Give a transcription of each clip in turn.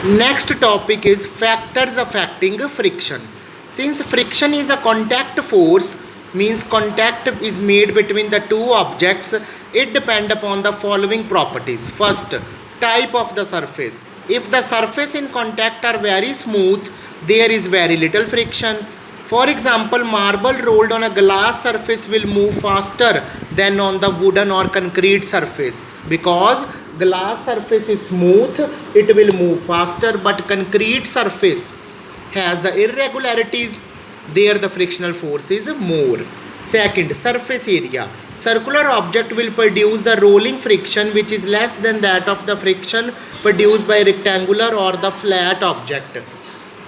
Next topic is factors affecting friction. Since friction is a contact force, means contact is made between the two objects, it depends upon the following properties. First, type of the surface. If the surface in contact are very smooth, there is very little friction. For example, marble rolled on a glass surface will move faster than on the wooden or concrete surface, because glass surface is smooth, it will move faster, but concrete surface has the irregularities, there the frictional force is more. Second, surface area. Circular object will produce the rolling friction which is less than that of the friction produced by rectangular or the flat object,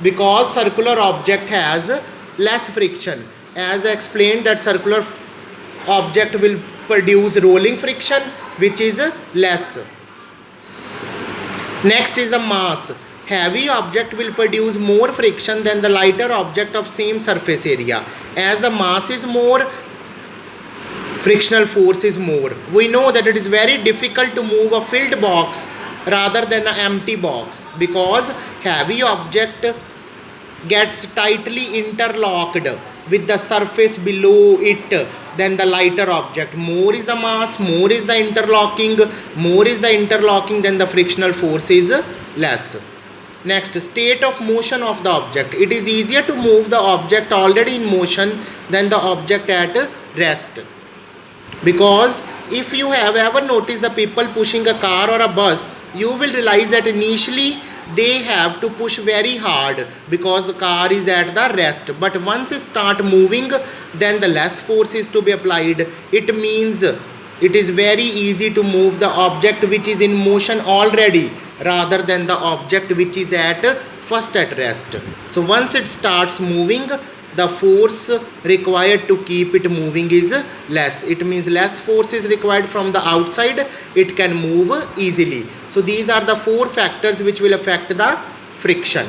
because circular object has less friction. As I explained, that circular object will produce rolling friction which is less. Next is the mass. Heavy object will produce more friction than the lighter object of same surface area. As the mass is more, frictional force is more. We know that it is very difficult to move a filled box rather than an empty box, because heavy object gets tightly interlocked with the surface below it than the lighter object. More is the mass, more is the interlocking, then the frictional force is less. Next, state of motion of the object. It is easier to move the object already in motion than the object at rest, because if you have ever noticed the people pushing a car or a bus, you will realize that initially they have to push very hard because the car is at the rest, but once it start moving, then the less force is to be applied. It means it is very easy to move the object which is in motion already rather than the object which is at first at rest. So once it starts moving, the force required to keep it moving is less. It means less force is required from the outside, it can move easily. So these are the four factors which will affect the friction.